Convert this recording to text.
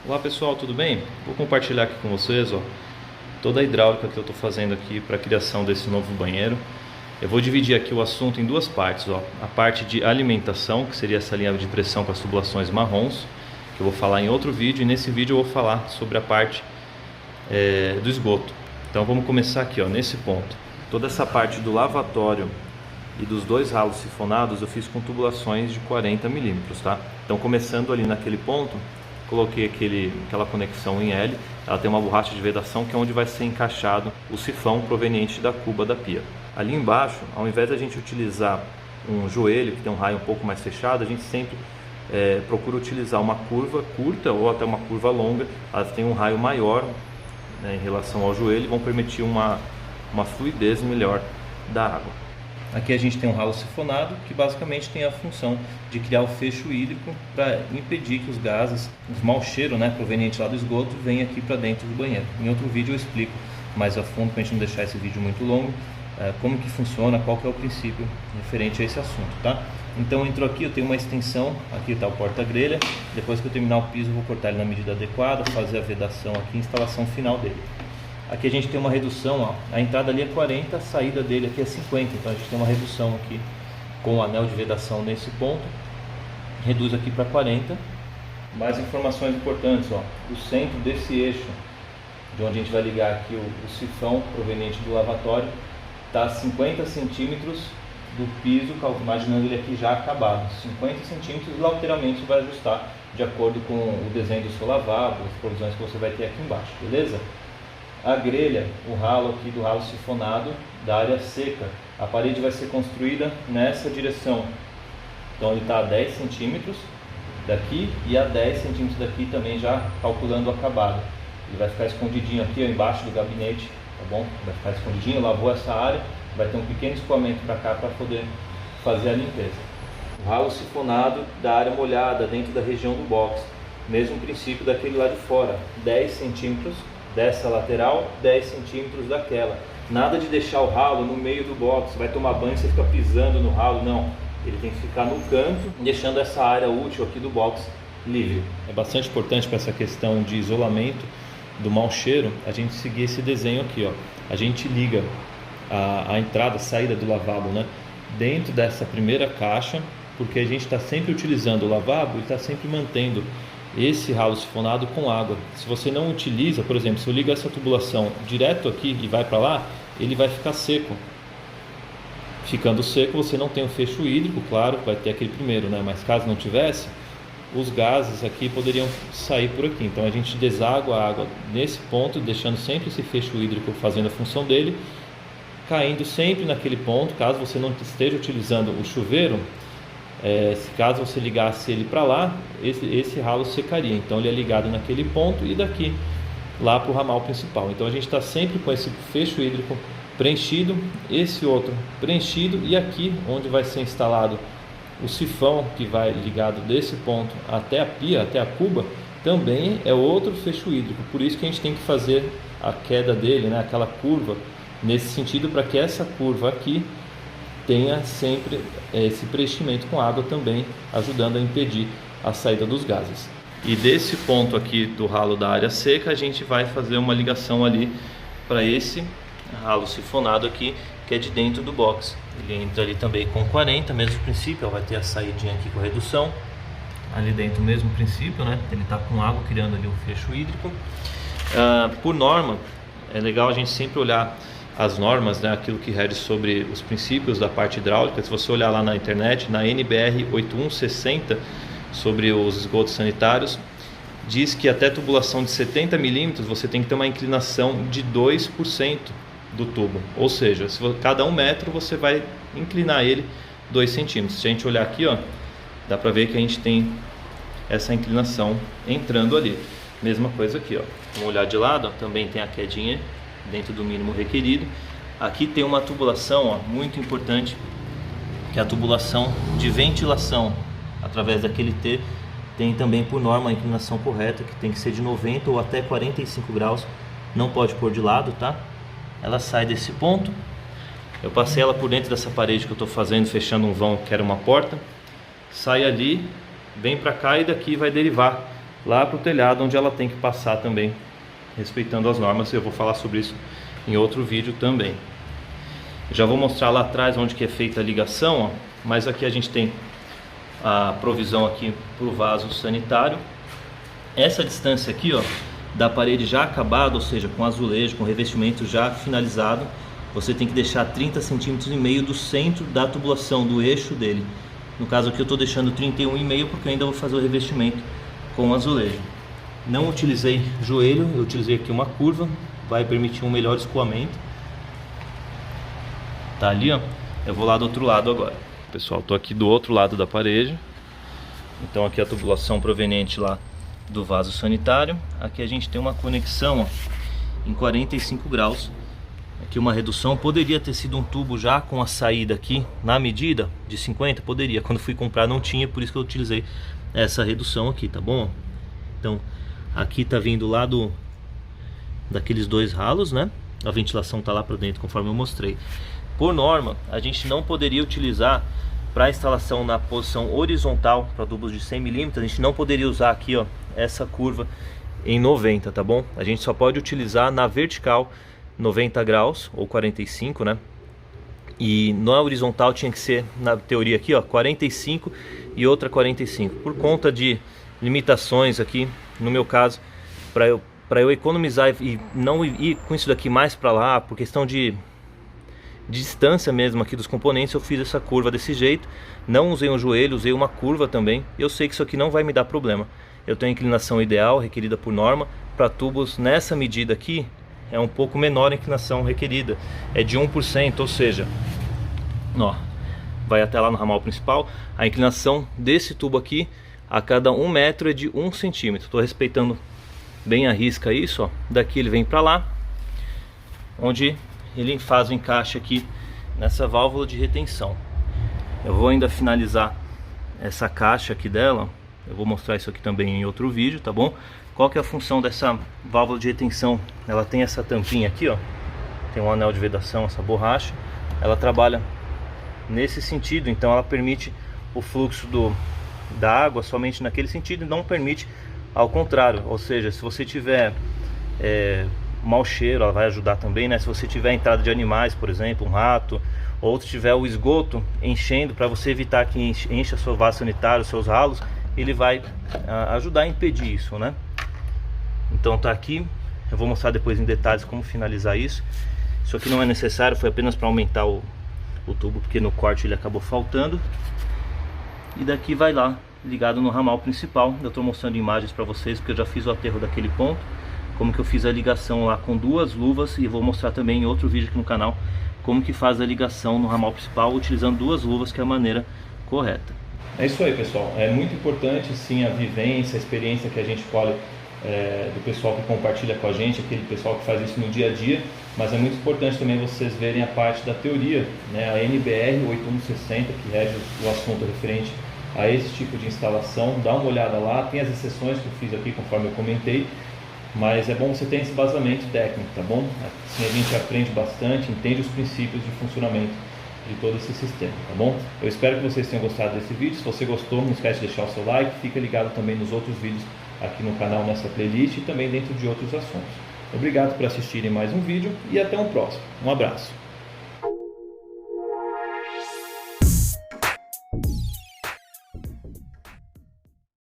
Olá pessoal, tudo bem? Vou compartilhar aqui com vocês toda a hidráulica que eu estou fazendo aqui para a criação desse novo banheiro. Eu vou dividir aqui o assunto em duas partes. A parte de alimentação, que seria essa linha de pressão com as tubulações marrons, que eu vou falar em outro vídeo, e nesse vídeo eu vou falar sobre a parte do esgoto. Então vamos começar aqui, nesse ponto. Toda essa parte do lavatório e dos dois ralos sifonados eu fiz com tubulações de 40 milímetros, tá? Então começando ali naquele ponto, coloquei aquela conexão em L. Ela tem uma borracha de vedação que é onde vai ser encaixado o sifão proveniente da cuba da pia. Ali embaixo, ao invés da gente utilizar um joelho que tem um raio um pouco mais fechado, a gente sempre procura utilizar uma curva curta ou até uma curva longa. Elas têm um raio maior, né, em relação ao joelho, e vão permitir uma fluidez melhor da água. Aqui a gente tem um ralo sifonado que basicamente tem a função de criar o fecho hídrico para impedir que os gases, os mau cheiro, né, provenientes lá do esgoto, venham aqui para dentro do banheiro. Em outro vídeo eu explico mais a fundo, para a gente não deixar esse vídeo muito longo, como que funciona, qual que é o princípio referente a esse assunto, tá? Então entrou aqui, eu tenho uma extensão, aqui está o porta-grelha. Depois que eu terminar o piso, eu vou cortar ele na medida adequada, fazer a vedação aqui, instalação final dele. Aqui a gente tem uma redução, a entrada ali é 40, a saída dele aqui é 50, então a gente tem uma redução aqui com o anel de vedação nesse ponto, reduz aqui para 40. Mais informações importantes, o centro desse eixo, de onde a gente vai ligar aqui o sifão proveniente do lavatório, está a 50 centímetros do piso, imaginando ele aqui já acabado, 50 centímetros, lateralmente vai ajustar de acordo com o desenho do seu lavabo, as provisões que você vai ter aqui embaixo, beleza? A grelha, o ralo aqui do ralo sifonado da área seca, a parede vai ser construída nessa direção. Então ele está a 10 centímetros daqui e a 10 centímetros daqui também, já calculando o acabado. Ele vai ficar escondidinho aqui embaixo do gabinete, tá bom? Vai ficar escondidinho, lavou essa área, vai ter um pequeno escoamento para cá para poder fazer a limpeza. O ralo sifonado da área molhada dentro da região do box, mesmo princípio daquele lá de fora, 10 centímetros dessa lateral, 10 centímetros daquela. Nada de deixar o ralo no meio do box, vai tomar banho e você fica pisando no ralo, não. Ele tem que ficar no canto, deixando essa área útil aqui do box livre. É bastante importante para essa questão de isolamento do mau cheiro, a gente seguir esse desenho aqui, A gente liga a entrada, a saída do lavabo, né, dentro dessa primeira caixa, porque a gente está sempre utilizando o lavabo e está sempre mantendo esse ralo sifonado com água. Se você não utiliza, por exemplo, se eu ligo essa tubulação direto aqui e vai para lá, ele vai ficar seco. Ficando seco, você não tem o fecho hídrico, claro, vai ter aquele primeiro, né? Mas caso não tivesse, os gases aqui poderiam sair por aqui. Então a gente deságua a água nesse ponto, deixando sempre esse fecho hídrico fazendo a função dele, caindo sempre naquele ponto. Caso você não esteja utilizando o chuveiro, se caso você ligasse ele para lá, esse ralo secaria. Então ele é ligado naquele ponto e daqui lá para o ramal principal. Então a gente está sempre com esse fecho hídrico preenchido, esse outro preenchido, e aqui onde vai ser instalado o sifão que vai ligado desse ponto até a pia, até a cuba, também é outro fecho hídrico. Por isso que a gente tem que fazer a queda dele, né, aquela curva nesse sentido, para que essa curva aqui tenha sempre esse preenchimento com água também, ajudando a impedir a saída dos gases. E desse ponto aqui do ralo da área seca, a gente vai fazer uma ligação ali para esse ralo sifonado aqui, que é de dentro do box. Ele entra ali também com 40, mesmo princípio, vai ter a saídinha aqui com redução. Ali dentro, mesmo princípio, né? Ele está com água, criando ali um fecho hídrico. Por norma, é legal a gente sempre olhar as normas, né, aquilo que rege sobre os princípios da parte hidráulica. Se você olhar lá na internet, na NBR 8160, sobre os esgotos sanitários, diz que até tubulação de 70 milímetros você tem que ter uma inclinação de 2% do tubo, ou seja, cada 1 metro você vai inclinar ele 2 centímetros. Se a gente olhar aqui, dá para ver que a gente tem essa inclinação entrando ali. Mesma coisa aqui, vamos olhar de lado, também tem a quedinha dentro do mínimo requerido. Aqui tem uma tubulação muito importante, que é a tubulação de ventilação. Através daquele T tem também por norma a inclinação correta, que tem que ser de 90 ou até 45 graus, não pode pôr de lado, tá? Ela sai desse ponto, eu passei ela por dentro dessa parede que eu estou fazendo, fechando um vão que era uma porta, sai ali, vem para cá e daqui vai derivar lá para o telhado, onde ela tem que passar também, respeitando as normas. Eu vou falar sobre isso em outro vídeo também. Já vou mostrar lá atrás onde que é feita a ligação, ó, mas aqui a gente tem a provisão aqui para o vaso sanitário. Essa distância aqui, ó, da parede já acabada, ou seja, com azulejo, com revestimento já finalizado, você tem que deixar 30,5 cm do centro da tubulação, do eixo dele. No caso aqui eu estou deixando 31,5 porque eu ainda vou fazer o revestimento com azulejo. Não utilizei joelho, eu utilizei aqui uma curva, vai permitir um melhor escoamento. Tá ali, ó. Eu vou lá do outro lado agora. Pessoal, tô aqui do outro lado da parede. Então aqui a tubulação proveniente lá do vaso sanitário. Aqui a gente tem uma conexão, ó, em 45 graus. Aqui uma redução. Poderia ter sido um tubo já com a saída aqui na medida de 50, poderia. Quando fui comprar não tinha, por isso que eu utilizei essa redução aqui, tá bom? Então aqui tá vindo lá daqueles dois ralos, né? A ventilação tá lá para dentro, conforme eu mostrei. Por norma, a gente não poderia utilizar para instalação na posição horizontal para tubos de 100 mm, a gente não poderia usar aqui, ó, essa curva em 90, tá bom? A gente só pode utilizar na vertical 90 graus ou 45, né? E na horizontal tinha que ser, na teoria aqui, ó, 45 e outra 45. Por conta de limitações aqui, no meu caso, para eu economizar e não ir com isso daqui mais para lá, por questão de distância mesmo aqui dos componentes, eu fiz essa curva desse jeito. Não usei um joelho, usei uma curva também. Eu sei que isso aqui não vai me dar problema. Eu tenho a inclinação ideal requerida por norma para tubos nessa medida aqui. É um pouco menor a inclinação requerida, é de 1%, ou seja, ó, vai até lá no ramal principal. A inclinação desse tubo aqui a cada 1 metro é de 1 centímetro. Estou respeitando bem a risca isso, ó. Daqui ele vem para lá, onde ele faz o encaixe aqui nessa válvula de retenção. Eu vou ainda finalizar essa caixa aqui dela. Eu vou mostrar isso aqui também em outro vídeo, tá bom? Qual que é a função dessa válvula de retenção? Ela tem essa tampinha aqui, ó. Tem um anel de vedação, essa borracha. Ela trabalha nesse sentido, então ela permite o fluxo da água somente naquele sentido e não permite ao contrário. Ou seja, se você tiver mau cheiro, ela vai ajudar também, né? Se você tiver entrada de animais, por exemplo, um rato, ou se tiver o esgoto enchendo, para você evitar que encha seu vaso sanitário, seus ralos, ele vai ajudar a impedir isso, né? Então tá aqui, eu vou mostrar depois em detalhes como finalizar isso. Isso aqui não é necessário, foi apenas para aumentar o tubo, porque no corte ele acabou faltando. E daqui vai lá, ligado no ramal principal. Eu estou mostrando imagens para vocês, porque eu já fiz o aterro daquele ponto, como que eu fiz a ligação lá com 2 luvas, e vou mostrar também em outro vídeo aqui no canal como que faz a ligação no ramal principal utilizando 2 luvas, que é a maneira correta. É isso aí, pessoal. É muito importante sim a vivência, a experiência que a gente colhe do pessoal que compartilha com a gente, aquele pessoal que faz isso no dia a dia, mas é muito importante também vocês verem a parte da teoria, né? A NBR 8160, que rege o assunto referente a esse tipo de instalação. Dá uma olhada lá, tem as exceções que eu fiz aqui conforme eu comentei, mas é bom você ter esse embasamento técnico, tá bom? Assim a gente aprende bastante, entende os princípios de funcionamento de todo esse sistema, tá bom? Eu espero que vocês tenham gostado desse vídeo. Se você gostou, não esquece de deixar o seu like, fica ligado também nos outros vídeos aqui no canal, nessa playlist, e também dentro de outros assuntos. Obrigado por assistirem mais um vídeo e até um próximo. Um abraço.